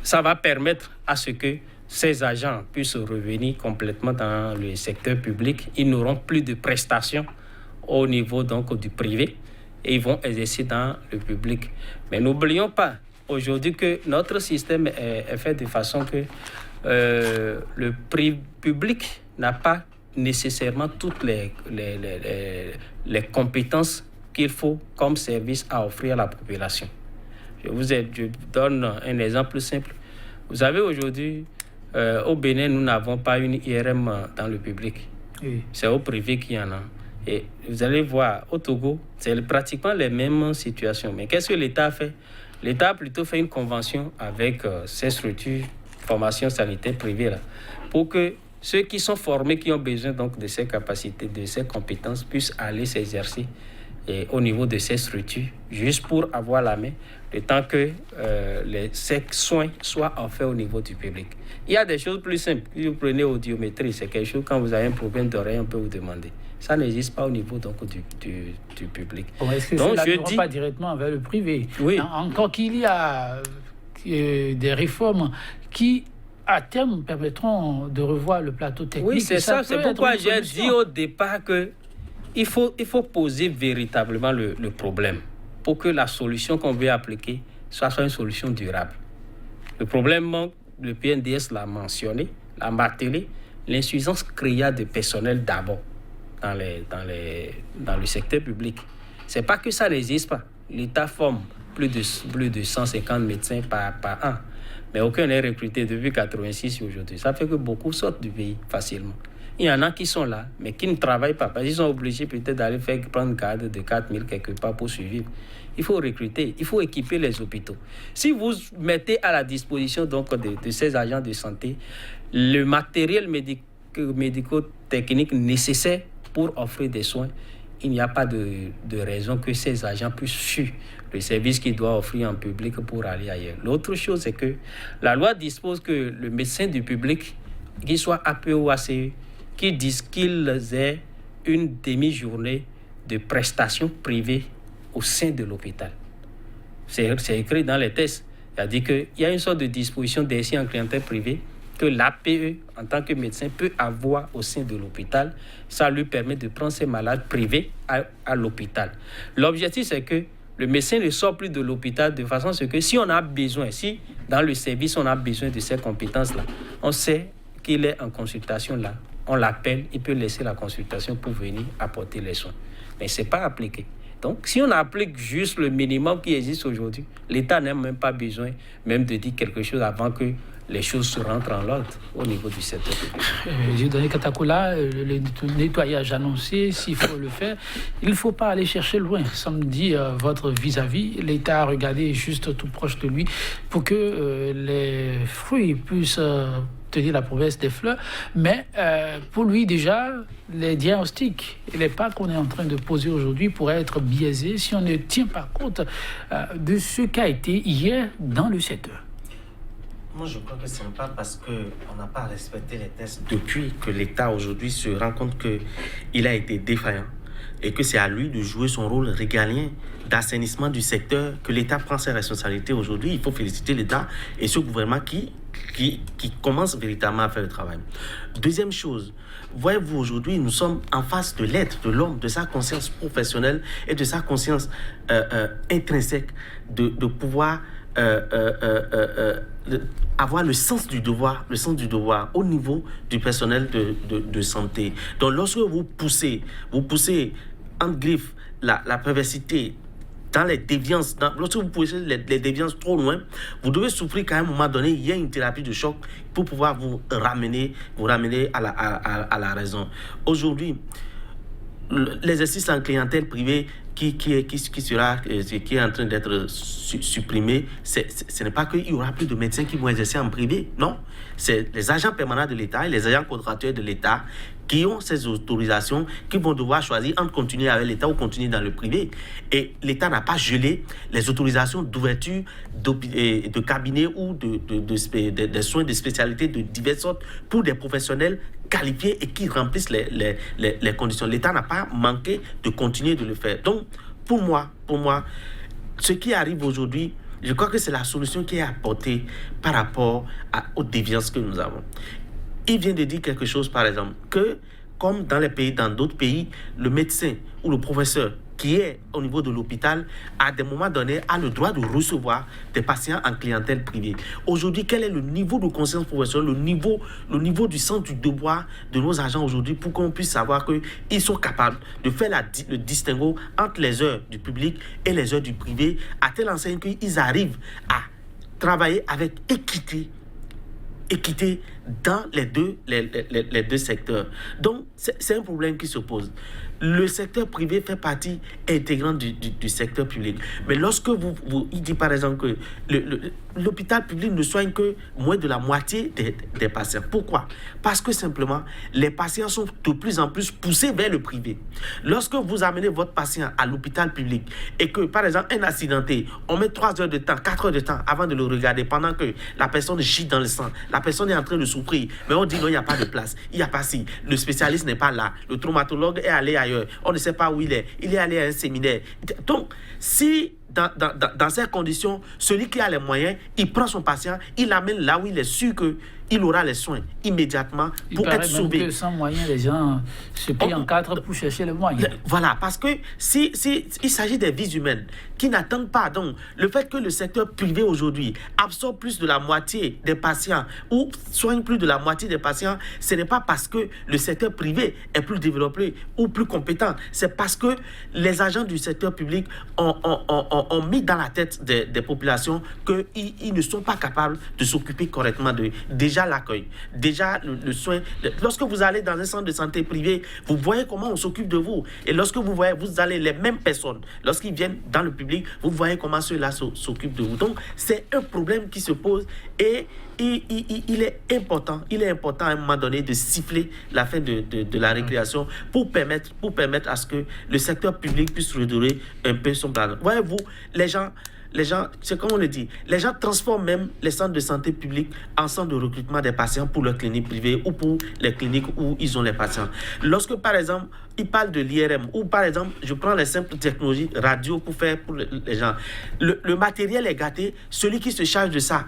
Ça va permettre à ce que ces agents puissent revenir complètement dans le secteur public. Ils n'auront plus de prestations au niveau donc du privé et ils vont exercer dans le public. Mais n'oublions pas aujourd'hui que notre système est fait de façon que le public n'a pas nécessairement toutes les compétences qu'il faut comme service à offrir à la population. Je donne un exemple simple. Vous savez, aujourd'hui, au Bénin, nous n'avons pas une IRM dans le public. Oui. C'est au privé qu'il y en a. Et vous allez voir, au Togo, c'est pratiquement les mêmes situations. Mais qu'est-ce que l'État a fait? L'État a plutôt fait une convention avec ces structures formation sanitaire privée là, pour que ceux qui sont formés, qui ont besoin donc de ces capacités, de ces compétences, puissent aller s'exercer au niveau de ces structures, juste pour avoir la main, le temps que ces soins soient offerts au niveau du public. Il y a des choses plus simples. Si vous prenez audiométrie, c'est quelque chose, quand vous avez un problème d'oreille, on peut vous demander. Ça n'existe pas au niveau donc, du public. Bon, est-ce que donc, cela ne va pas directement vers le privé? Oui. Encore qu'il y a des réformes qui, à terme, permettront de revoir le plateau technique. Oui, c'est ça. C'est pourquoi j'ai dit au départ qu'il faut poser véritablement le problème pour que la solution qu'on veut appliquer soit une solution durable. Le problème manque, le PNDS l'a mentionné, l'a martelé, l'insuffisance créa de personnel d'abord dans le secteur public. Ce n'est pas que ça n'existe pas. L'État forme plus de 150 médecins par an, mais aucun n'est recruté depuis 1986 aujourd'hui. Ça fait que beaucoup sortent du pays facilement. Il y en a qui sont là, mais qui ne travaillent pas, parce qu'ils sont obligés peut-être d'aller prendre garde de 4 000 quelque part pour survivre. Il faut recruter, il faut équiper les hôpitaux. Si vous mettez à la disposition donc, de ces agents de santé le matériel médico-technique nécessaire pour offrir des soins, il n'y a pas de raison que ces agents puissent fuir le service qu'ils doivent offrir en public pour aller ailleurs. L'autre chose, c'est que la loi dispose que le médecin du public, qu'il soit APE ou ACE, qui disent qu'ils aient une demi-journée de prestations privées au sein de l'hôpital. C'est écrit dans les textes. C'est-à-dire qu'il y a une sorte de disposition d'essai en clientèle privée que l'APE, en tant que médecin, peut avoir au sein de l'hôpital. Ça lui permet de prendre ses malades privés à l'hôpital. L'objectif, c'est que le médecin ne sort plus de l'hôpital de façon à ce que si on a besoin, si dans le service on a besoin de ces compétences-là, on sait qu'il est en consultation là, on l'appelle, il peut laisser la consultation pour venir apporter les soins. Mais ce n'est pas appliqué. Donc, si on applique juste le minimum qui existe aujourd'hui, l'État n'a même pas besoin même de dire quelque chose avant que les choses se rentrent en ordre au niveau du secteur public. Dieudonné Katakoula, le nettoyage annoncé, s'il faut le faire, il ne faut pas aller chercher loin. Samedi, votre vis-à-vis, l'État a regardé juste tout proche de lui pour que les fruits puissent tenir la promesse des fleurs. Mais pour lui, déjà, les diagnostics et les pas qu'on est en train de poser aujourd'hui pourraient être biaisés si on ne tient pas compte de ce qu'a été hier dans le secteur. Moi, je crois que ce n'est pas parce qu'on n'a pas respecté les tests depuis que l'État aujourd'hui se rend compte qu'il a été défaillant et que c'est à lui de jouer son rôle régalien d'assainissement du secteur, que l'État prend ses responsabilités aujourd'hui. Il faut féliciter l'État et ce gouvernement qui commence véritablement à faire le travail. Deuxième chose, voyez-vous, aujourd'hui, nous sommes en face de l'être, de l'homme, de sa conscience professionnelle et de sa conscience intrinsèque de pouvoir avoir le sens du devoir au niveau du personnel de santé. Donc, lorsque vous poussez en griffe la perversité dans les déviances, lorsque vous poussez les déviances trop loin, vous devez souffrir qu'à un moment donné, il y ait une thérapie de choc pour pouvoir vous ramener à la raison. Aujourd'hui, l'exercice en clientèle privée qui est en train d'être supprimé, ce n'est pas qu'il y aura plus de médecins qui vont exercer en privé, non. C'est les agents permanents de l'État et les agents contractuels de l'État qui ont ces autorisations, qui vont devoir choisir entre continuer avec l'État ou continuer dans le privé. Et l'État n'a pas gelé les autorisations d'ouverture de cabinets ou de soins de spécialité de diverses sortes pour des professionnels qualifiés et qui remplissent les conditions. L'État n'a pas manqué de continuer de le faire. Donc, pour moi, ce qui arrive aujourd'hui, je crois que c'est la solution qui est apportée par rapport aux déviances que nous avons. Il vient de dire quelque chose, par exemple, que comme dans d'autres pays, le médecin ou le professeur qui est au niveau de l'hôpital, à des moments donnés, a le droit de recevoir des patients en clientèle privée. Aujourd'hui, quel est le niveau de conscience professionnelle, le niveau du sens du devoir de nos agents aujourd'hui pour qu'on puisse savoir qu'ils sont capables de faire le distinguo entre les heures du public et les heures du privé, à telle enseigne qu'ils arrivent à travailler avec équité dans les deux secteurs. Donc, c'est un problème qui se pose. Le secteur privé fait partie intégrante du secteur public. Mais lorsque il dit par exemple que l'hôpital public ne soigne que moins de la moitié des patients. Pourquoi? Parce que simplement, les patients sont de plus en plus poussés vers le privé. Lorsque vous amenez votre patient à l'hôpital public et que, par exemple, un accidenté, on met 3 heures de temps, 4 heures de temps avant de le regarder pendant que la personne gît dans le sang, la personne est en train de souffrir, mais on dit non, il n'y a pas de place, il n'y a pas si, le spécialiste n'est pas là, le traumatologue est allé ailleurs, on ne sait pas où il est allé à un séminaire. Donc, si dans ces conditions, celui qui a les moyens, il prend son patient, il l'amène là où il est sûr qu'il aura les soins immédiatement pour être sauvé. Que sans moyens, les gens se plient en 4 pour chercher les moyens. Voilà, parce que si il s'agit des vies humaines qui n'attendent pas. Donc, le fait que le secteur privé aujourd'hui absorbe plus de la moitié des patients ou soigne plus de la moitié des patients, ce n'est pas parce que le secteur privé est plus développé ou plus compétent. C'est parce que les agents du secteur public ont mis dans la tête des populations qu'ils ne sont pas capables de s'occuper correctement d'eux. Déjà, déjà l'accueil, déjà le soin. Lorsque vous allez dans un centre de santé privé, vous voyez comment on s'occupe de vous. Et lorsque vous allez les mêmes personnes, lorsqu'ils viennent dans le public, vous voyez comment ceux-là s'occupent de vous. Donc, c'est un problème qui se pose et il est important à un moment donné de siffler la fin de la récréation pour permettre à ce que le secteur public puisse redorer un peu son plan. Voyez-vous, les gens, c'est comme on le dit, les gens transforment même les centres de santé publics en centres de recrutement des patients pour leurs cliniques privées ou pour les cliniques où ils ont les patients. Lorsque, par exemple, ils parlent de l'IRM ou, par exemple, je prends les simples technologies radio pour faire pour les gens. Le matériel est gâté. Celui qui se charge de ça,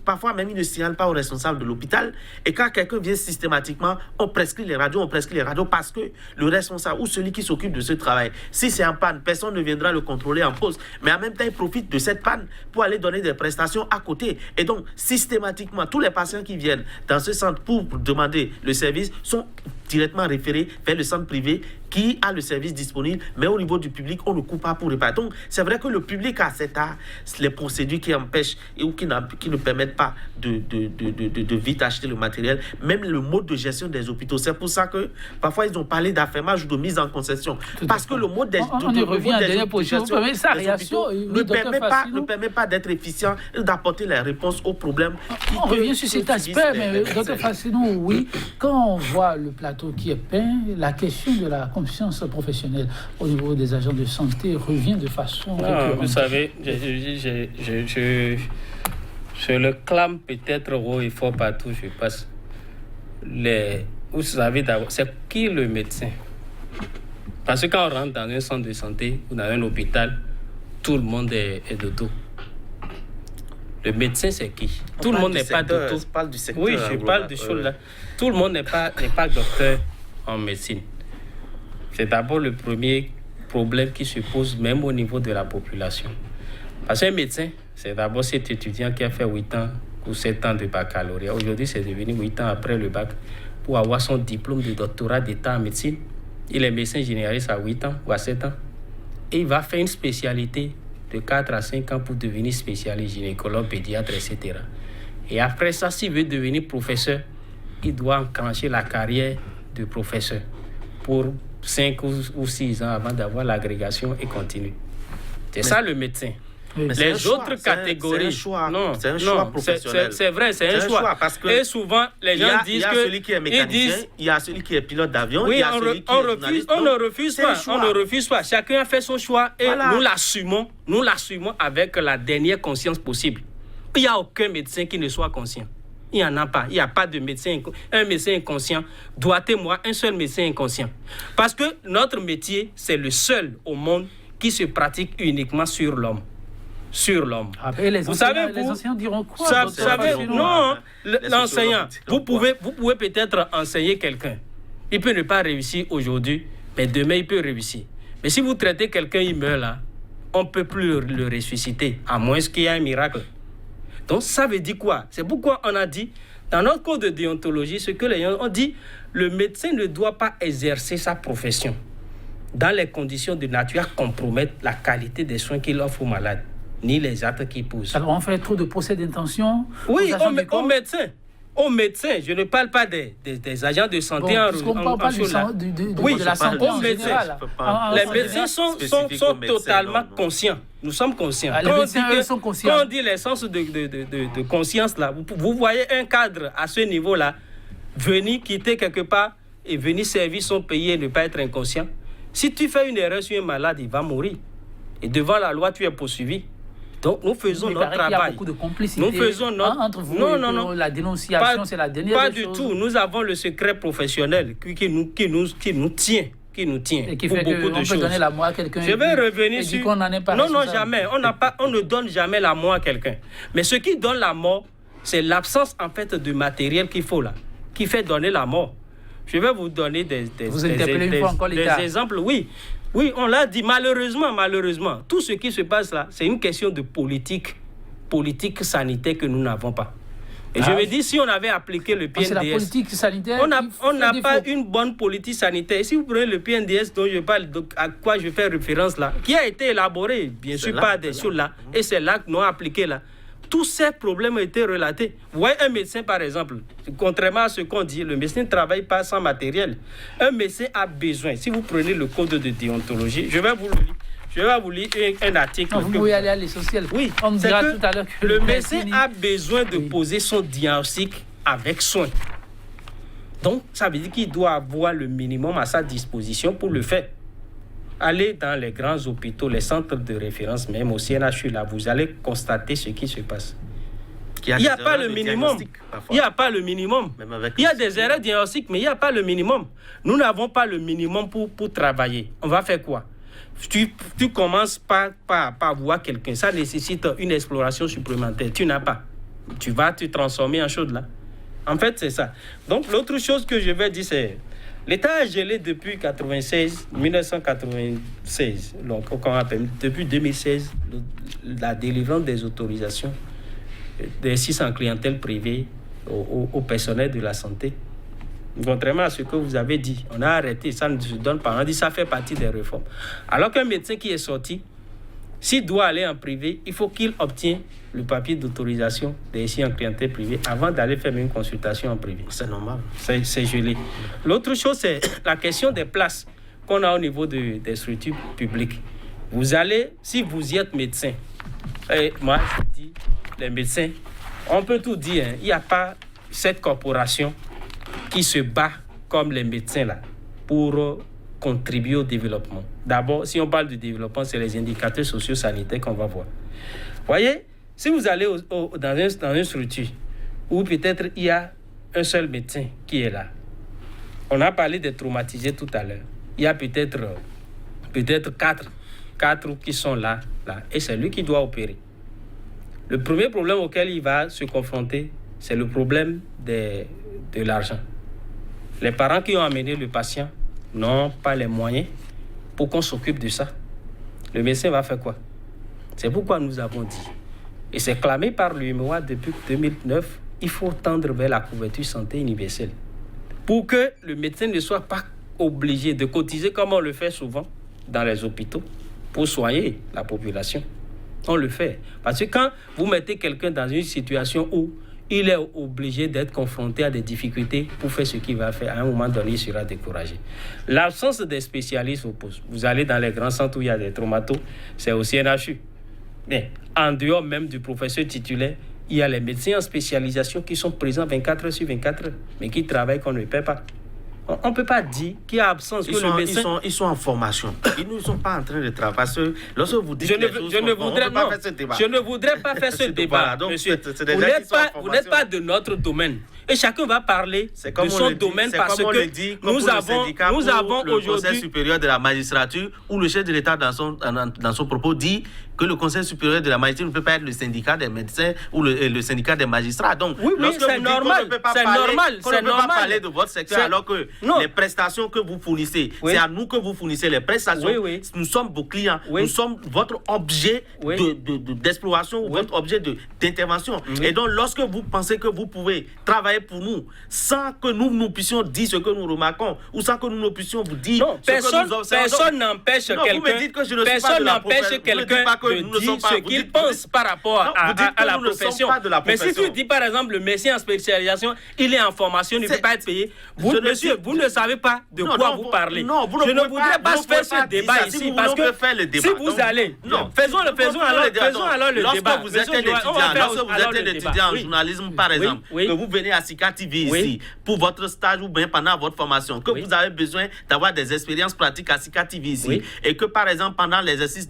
parfois même, il ne signale pas au responsable de l'hôpital. Et quand quelqu'un vient systématiquement, on prescrit les radios parce que le responsable ou celui qui s'occupe de ce travail, si c'est en panne, personne ne viendra le contrôler en pause. Mais en même temps, il profite de cette panne pour aller donner des prestations à côté. Et donc, systématiquement, tous les patients qui viennent dans ce centre pour demander le service sont directement référés vers le centre privé qui a le service disponible, mais au niveau du public, on ne coupe pas pour réparer. Donc, c'est vrai que le public a les procédures qui empêchent ou qui ne permettent pas de vite acheter le matériel, même le mode de gestion des hôpitaux. C'est pour ça que parfois, ils ont parlé d'affermage ou de mise en concession. Parce que le mode des on y revient à la dernière position. Vous permettez sa réaction ne permet pas d'être efficient et d'apporter les réponses aux problèmes. On revient sur cet aspect, mais Dr Fassinou, oui, quand on voit le plateau qui est peint, la question de la confiance professionnelle au niveau des agents de santé revient de façon récurrente. Vous savez, je le clame peut-être haut et fort partout, je passe. Vous savez d'abord, c'est qui le médecin? Parce que quand on rentre dans un centre de santé ou dans un hôpital, tout le monde est de dos. Le médecin, c'est qui? Tout le monde n'est pas de dos. Je parle du secteur. Oui, je parle de choses là. Tout le monde n'est pas docteur en médecine. C'est d'abord le premier problème qui se pose même au niveau de la population. Parce qu'un médecin, c'est d'abord cet étudiant qui a fait 8 ans ou 7 ans de baccalauréat. Aujourd'hui, c'est devenu 8 ans après le bac pour avoir son diplôme de doctorat d'état en médecine. Il est médecin généraliste à 8 ans ou à 7 ans. Et il va faire une spécialité de 4 à 5 ans pour devenir spécialiste, gynécologue, pédiatre, etc. Et après ça, s'il veut devenir professeur, il doit enclencher la carrière de professeur pour 5 ou 6 ans avant d'avoir l'agrégation et continuer. C'est ça le médecin. Les autres catégories, c'est un choix professionnel. C'est vrai, c'est un choix. Parce que et souvent, les gens disent que... Il y a celui qui est mécanicien, il y a celui qui est pilote d'avion, oui, il y a celui qui est journaliste. On ne refuse pas. Chacun a fait son choix et nous l'assumons avec la dernière conscience possible. Il n'y a aucun médecin qui ne soit conscient. Il n'y en a pas. Il n'y a pas de médecin. Un médecin inconscient doit être moi, un seul médecin inconscient. Parce que notre métier, c'est le seul au monde qui se pratique uniquement sur l'homme. Vous savez, les enseignants diront quoi? Non, l'enseignant, vous pouvez peut-être enseigner quelqu'un. Il peut ne pas réussir aujourd'hui, mais demain, il peut réussir. Mais si vous traitez quelqu'un, il meurt là, on ne peut plus le ressusciter, à moins qu'il y ait un miracle. Donc, ça veut dire quoi? C'est pourquoi on a dit, dans notre code de déontologie, ce que les gens ont dit, le médecin ne doit pas exercer sa profession dans les conditions de nature à compromettre la qualité des soins qu'il offre aux malades, ni les actes qu'il pose. Alors, on fait trop de procès d'intention? Oui, aux médecins. Je ne parle pas des agents de santé on parle de la santé en général. Les médecins sont totalement conscients. Nous sommes conscients. Quand on dit l'essence de conscience, là, vous voyez un cadre à ce niveau-là venir quitter quelque part et venir servir son pays et ne pas être inconscient. Si tu fais une erreur sur un malade, il va mourir. Et devant la loi, tu es poursuivi. Donc, nous faisons notre travail. Il y a beaucoup de complicité entre vous non. La dénonciation, c'est la dernière Pas du tout. Nous avons le secret professionnel qui nous tient. Et qui fait qu'on peut donner la mort à quelqu'un. Je vais revenir sur... qu'on n'en est pas non, jamais. On ne donne jamais la mort à quelqu'un. Mais ce qui donne la mort, c'est l'absence, en fait, de matériel qu'il faut là, qui fait donner la mort. Je vais vous donner des exemples. Oui, on l'a dit, malheureusement, tout ce qui se passe là, c'est une question de politique sanitaire que nous n'avons pas. Et je me dis, si on avait appliqué le PNDS... C'est la politique sanitaire on n'a pas une bonne politique sanitaire. Si vous prenez le PNDS dont je parle, à quoi je fais référence là, qui a été élaboré, bien sûr, par des choses là, et c'est là que nous avons appliqué là, tous ces problèmes ont été relatés. Vous voyez, un médecin, par exemple, contrairement à ce qu'on dit, le médecin ne travaille pas sans matériel. Un médecin a besoin, si vous prenez le code de déontologie, je vais vous lire un article. Non, vous pouvez aller à l'essentiel. Oui, on me dira tout à l'heure que le médecin a besoin de poser son diagnostic avec soin. Donc, ça veut dire qu'il doit avoir le minimum à sa disposition pour le faire. Allez dans les grands hôpitaux, les centres de référence, même au CNHU, là, vous allez constater ce qui se passe. Il n'y a pas le minimum. Il n'y a pas le minimum. Il y a des erreurs diagnostiques, mais il n'y a pas le minimum. Nous n'avons pas le minimum pour travailler. On va faire quoi? Tu commences par voir quelqu'un. Ça nécessite une exploration supplémentaire. Tu n'as pas. Tu vas te transformer en chose là. En fait, c'est ça. Donc, l'autre chose que je vais dire, c'est l'État a gelé depuis 1996, donc depuis 2016, la délivrance des autorisations des 600 clientèles privées au personnel de la santé. Contrairement à ce que vous avez dit, on a arrêté, ça ne se donne pas. On dit ça fait partie des réformes. Alors qu'un médecin qui est sorti, s'il doit aller en privé, il faut qu'il obtienne le papier d'autorisation des SI en clientèle privée avant d'aller faire une consultation en privé. C'est normal. C'est gelé. L'autre chose, c'est la question des places qu'on a au niveau des structures publiques. Vous allez, si vous y êtes médecin, et moi je dis, les médecins, on peut tout dire, hein, il n'y a pas cette corporation qui se bat comme les médecins là pour contribuer au développement. D'abord, si on parle du développement, c'est les indicateurs socio-sanitaires qu'on va voir. Voyez, si vous allez dans une structure où peut-être il y a un seul médecin qui est là, on a parlé des traumatisés tout à l'heure, il y a peut-être quatre qui sont là, et c'est lui qui doit opérer. Le premier problème auquel il va se confronter, c'est le problème de l'argent. Les parents qui ont amené le patient n'ont pas les moyens pour qu'on s'occupe de ça. Le médecin va faire quoi? C'est pourquoi nous avons dit, et c'est clamé par l'UEMOA depuis 2009, il faut tendre vers la couverture santé universelle. Pour que le médecin ne soit pas obligé de cotiser comme on le fait souvent dans les hôpitaux pour soigner la population. On le fait. Parce que quand vous mettez quelqu'un dans une situation où il est obligé d'être confronté à des difficultés pour faire ce qu'il va faire, à un moment donné, il sera découragé. L'absence des spécialistes oppose. Vous allez dans les grands centres où il y a des traumatos, c'est au CNHU. Mais en dehors même du professeur titulaire, il y a les médecins en spécialisation qui sont présents 24 heures sur 24 heures, mais qui travaillent qu'on ne paie pas. On ne peut pas dire qu'il y a absence que le médecin... Ils sont en formation. Ils ne sont pas en train de travailler. Parce que lorsque vous dites je ne voudrais pas faire ce débat. Donc, monsieur, vous n'êtes pas de notre domaine. Et chacun va parler de son domaine parce que nous avons le Conseil supérieur de la magistrature où le chef de l'État dans son propos dit que le Conseil supérieur de la magistrature ne peut pas être le syndicat des médecins ou le syndicat des magistrats. Donc, oui, c'est normal. On ne peut pas parler de votre secteur alors que les prestations que vous fournissez, c'est à nous que vous fournissez les prestations. Nous sommes vos clients. Nous sommes votre objet d'exploration ou votre objet d'intervention. Et donc, lorsque vous pensez que vous pouvez travailler pour nous sans que nous puissions dire ce que nous remarquons ou sans que nous puissions vous dire ce que nous observons. Personne n'empêche quelqu'un de dire ce qu'il pense par rapport à la profession. Mais si tu dis par exemple le médecin en spécialisation, il est en formation, il ne peut pas être payé. Monsieur, vous ne savez pas de quoi vous parlez. Je ne voudrais pas faire ce débat ici parce que si vous allez, faisons alors le débat. Lorsque vous êtes un étudiant en journalisme par exemple, que vous venez à Sika TV ici pour votre stage ou bien pendant votre formation, que vous avez besoin d'avoir des expériences pratiques à Sika TV ici et que par exemple pendant l'exercice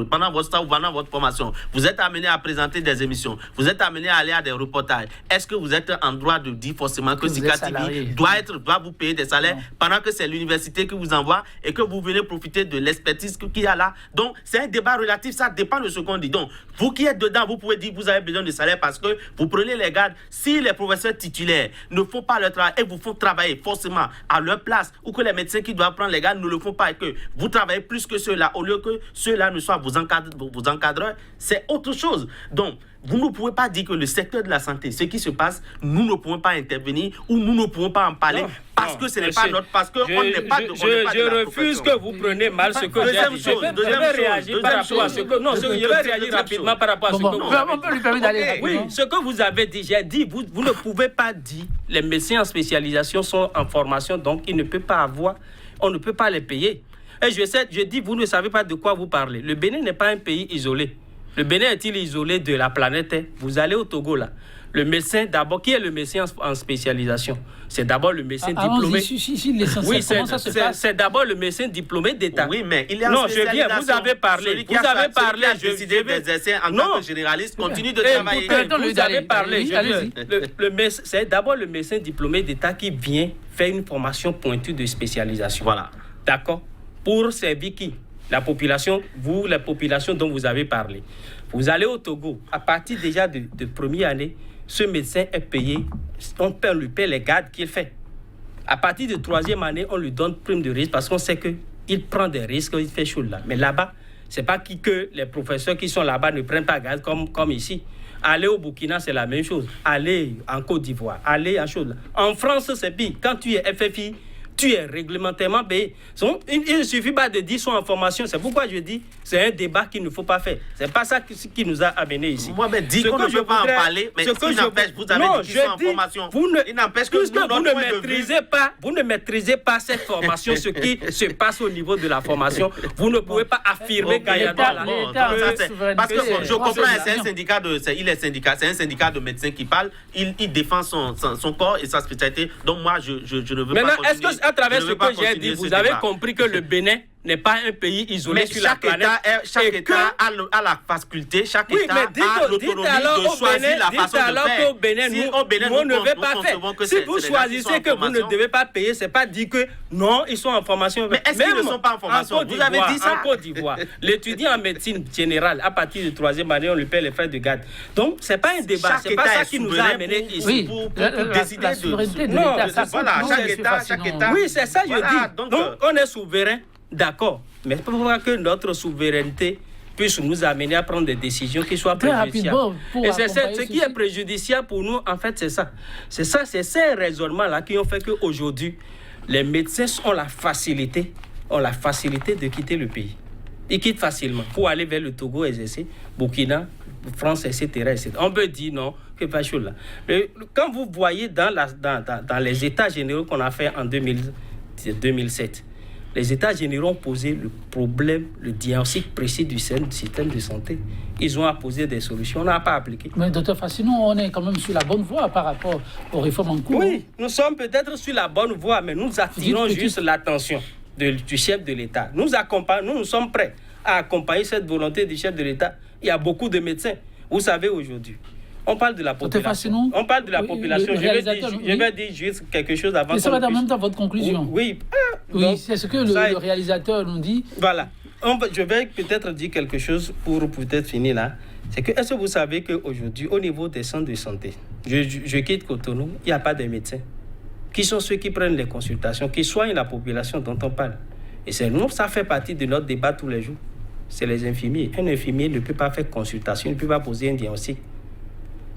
pendant votre stage ou pendant votre formation, vous êtes amené à présenter des émissions, vous êtes amené à aller à des reportages. Est-ce que vous êtes en droit de dire forcément que Sika TV doit vous payer des salaires pendant que c'est l'université qui vous envoie et que vous venez profiter de l'expertise qu'il y a là? Donc, c'est un débat relatif, ça dépend de ce qu'on dit. Donc, vous qui êtes dedans, vous pouvez dire que vous avez besoin de salaire parce que vous prenez les gardes. Si les professeurs titulaires ne font pas leur travail et vous font travailler forcément à leur place ou que les médecins qui doivent prendre les gardes ne le font pas et que vous travaillez plus que ceux-là au lieu que ceux-là ne soient vos encadreurs, c'est autre chose. Donc, vous ne pouvez pas dire que le secteur de la santé, ce qui se passe, nous ne pouvons pas intervenir ou nous ne pouvons pas en parler parce que ce n'est pas notre... Parce qu'on n'est pas de Je refuse que vous preniez mal ce que j'ai dit. Je vais réagir par rapport à ce que... Non, je vais réagir rapidement par rapport à ce que vous avez dit. On peut lui permettre d'aller... Oui, ce que vous avez dit, j'ai dit, vous ne pouvez pas dire les médecins en spécialisation sont en formation, donc ils ne peuvent pas avoir... On ne peut pas les payer. Et je dis, vous ne savez pas de quoi vous parlez. Le Bénin n'est pas un pays isolé. Le Bénin est-il isolé de la planète? Vous allez au Togo, là. Le médecin, d'abord, qui est le médecin en spécialisation? C'est d'abord le médecin diplômé. Oui, c'est d'abord le médecin diplômé d'État. Oui, mais il est en spécialisation. Non, vous avez parlé. Celui qui a décidé d'exercer en tant que généraliste continue de travailler. Vous avez parlé. C'est d'abord le médecin diplômé d'État qui vient faire une formation pointue de spécialisation. Voilà. D'accord? Pour servir qui? La population, vous, la population dont vous avez parlé. Vous allez au Togo, à partir déjà de première année, ce médecin est payé, on lui paie les gardes qu'il fait. À partir de troisième année, on lui donne prime de risque parce qu'on sait qu'il prend des risques, il fait chaud là. Mais là-bas, c'est pas que les professeurs qui sont là-bas ne prennent pas garde comme ici. Aller au Burkina, c'est la même chose. Aller en Côte d'Ivoire, aller en chose là. En France, c'est pire. Quand tu es FFI, tu es réglementairement payé. Il ne suffit pas de dire son information. C'est pourquoi je dis c'est un débat qu'il ne faut pas faire. C'est pas ça qui nous a amenés ici. Moi, mais dis qu'on ne peut pas en parler, mais ce qu'il n'empêche, vous avez dit qu'ils sont en formation. Il n'empêche que vous ne maîtrisez pas cette formation, ce qui se passe au niveau de la formation. Vous ne pouvez pas affirmer qu'il y a parce que je comprends, c'est un syndicat c'est un syndicat de médecins qui parle. Il défend son corps et sa spécialité. Donc moi, je ne veux pas continuer. À travers ce que j'ai dit, vous avez compris que le Bénin n'est pas un pays isolé sur la planète. Chaque État a la faculté, chaque État a l'autonomie de choisir la façon de faire. Qu'au Bénin, nous ne devons pas faire. Si vous choisissez que vous ne devez pas payer, ce n'est pas dit que non, ils sont en formation. Mais est-ce qu'ils ne sont pas en formation? Vous avez dit ça? En Côte d'Ivoire, l'étudiant en médecine générale, à partir de troisième année, on lui paie les frais de garde. Donc, ce n'est pas un débat. Ce n'est pas ça qui nous a amenés ici. Pour décider la souveraineté de non, l'État. Voilà, chaque État. Oui, c'est ça, je dis. Donc, on est souverain. D'accord, mais il faut voir que notre souveraineté puisse nous amener à prendre des décisions qui soient préjudiciables. Et c'est ce qui est préjudiciable pour nous, en fait, c'est ça. C'est ces raisonnements-là qui ont fait qu'aujourd'hui, les médecins ont la facilité de quitter le pays. Ils quittent facilement pour aller vers le Togo exercer, Burkina, France, etc. On peut dire non, que pas chaud là. Quand vous voyez dans les états généraux qu'on a fait en 2007, les États généraux ont posé le problème, le diagnostic précis du système de santé. Ils ont apposé des solutions, on n'a pas appliqué. Mais docteur Fassinou, on est quand même sur la bonne voie par rapport aux réformes en cours. Oui, nous sommes peut-être sur la bonne voie, mais nous attirons juste l'attention du chef de l'État. Nous sommes prêts à accompagner cette volonté du chef de l'État. Il y a beaucoup de médecins. Vous savez, aujourd'hui, on parle de la population. On parle de la population. Je vais dire juste quelque chose avant. Mais ça va en même temps votre conclusion. Oui. Oui, c'est ce que le réalisateur nous dit. Voilà. Je vais peut-être dire quelque chose pour peut-être finir là. C'est que, est-ce que vous savez qu'aujourd'hui, au niveau des centres de santé, je quitte Cotonou, il n'y a pas de médecins. Qui sont ceux qui prennent les consultations, qui soignent la population dont on parle? Et c'est nous, ça fait partie de notre débat tous les jours. C'est les infirmiers. Un infirmier ne peut pas faire consultation, il ne peut pas poser un diagnostic.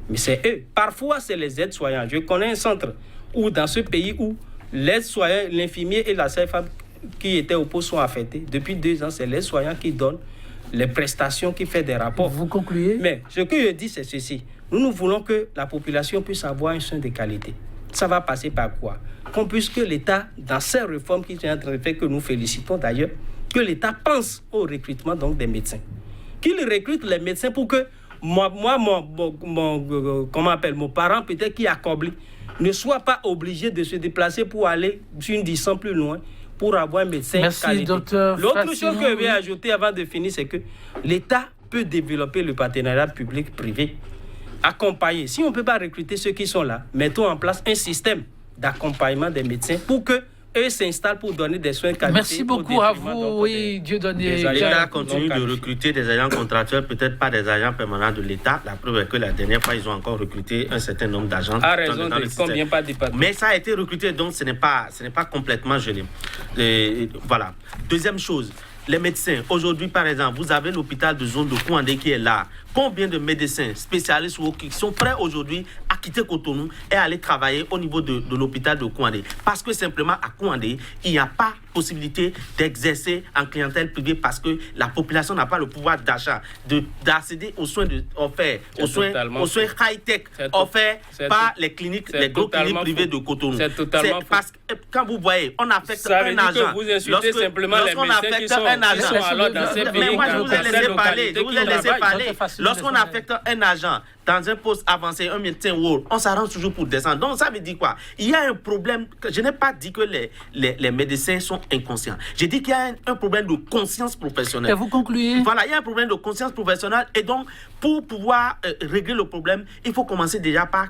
Mais c'est eux. Parfois, c'est les aides-soignants. Je connais un centre où, dans ce pays, où l'aide-soignant, l'infirmier et la sage-femme qui étaient au poste sont affectés. Depuis 2 ans, c'est l'aide-soignant qui donne les prestations, qui fait des rapports. Vous concluez? Mais ce que je dis, c'est ceci. Nous voulons que la population puisse avoir un soin de qualité. Ça va passer par quoi? Qu'on puisse que l'État, dans ces réformes qui sont en train de faire, que nous félicitons d'ailleurs, que l'État pense au recrutement donc, des médecins. Qu'il recrute les médecins pour que mon parent peut-être qui est accompli ne soit pas obligé de se déplacer pour aller sur une distance plus loin pour avoir un médecin qualifié. L'autre chose que je vais ajouter avant de finir, c'est que l'État peut développer le partenariat public-privé, accompagner. Si on ne peut pas recruter ceux qui sont là, mettons en place un système d'accompagnement des médecins pour que eux s'installent pour donner des soins qualifiés. Merci beaucoup à vous. Oui, Dieu donne. L'État continue de recruter des agents contractuels, peut-être pas des agents permanents de l'État. La preuve est que la dernière fois, ils ont encore recruté un certain nombre d'agents. À raison de combien pas de patrons. Mais ça a été recruté, donc ce n'est pas complètement gelé. Voilà. Deuxième chose, les médecins, aujourd'hui par exemple, vous avez l'hôpital de zone de Kouandé qui est là. Combien de médecins spécialistes qui sont prêts aujourd'hui à quitter Cotonou et aller travailler au niveau de l'hôpital de Kouandé? Parce que simplement à Kouandé, il n'y a pas possibilité d'exercer en clientèle privée parce que la population n'a pas le pouvoir d'achat, d'accéder aux soins offerts, aux soins high-tech offerts par les cliniques, les gros cliniques privées de Cotonou. C'est totalement faux. Parce que quand vous voyez, on affecte ça un agent. Vous insultez simplement les médecins qui sont alors dans ces pays. Mais moi, je vous ai laissé parler. Je vous ai laissé parler. Lorsqu'on affecte un agent dans un poste avancé, un médecin rôle, on s'arrange toujours pour descendre. Donc ça veut dire quoi? Il y a un problème. Je n'ai pas dit que les médecins sont inconscients. J'ai dit qu'il y a un problème de conscience professionnelle. Et vous concluez? Voilà, il y a un problème de conscience professionnelle. Et donc, pour pouvoir régler le problème, il faut commencer déjà par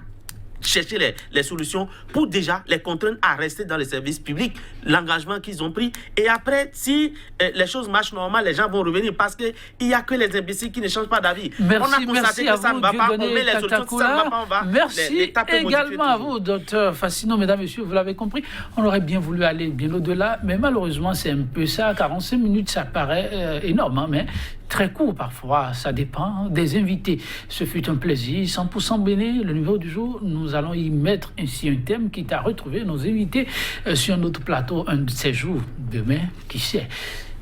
chercher les solutions pour déjà les contraindre à rester dans les services publics, l'engagement qu'ils ont pris. Et après, si les choses marchent normalement, les gens vont revenir parce qu'il n'y a que les imbéciles qui ne changent pas d'avis. On a constaté que ça ne va pas, on met les solutions, si ça ne va pas, on va merci également à vous, docteur Fascino. Mesdames, messieurs, vous l'avez compris, on aurait bien voulu aller bien au-delà, mais malheureusement, c'est un peu ça. 45 minutes, ça paraît énorme, hein, mais très court parfois, ça dépend des invités. Ce fut un plaisir, 100% Béné. Le numéro du jour, nous allons y mettre ainsi un thème qui t'a retrouvé nos invités sur notre plateau un de ces jours. Demain, qui sait?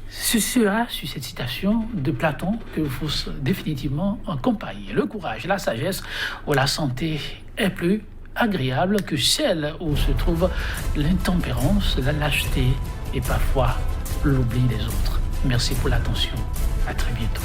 Ce sera sur cette citation de Platon que faut définitivement accompagner. Le courage, la sagesse ou la santé est plus agréable que celle où se trouve l'intempérance, la lâcheté et parfois l'oubli des autres. Merci pour l'attention. À très bientôt.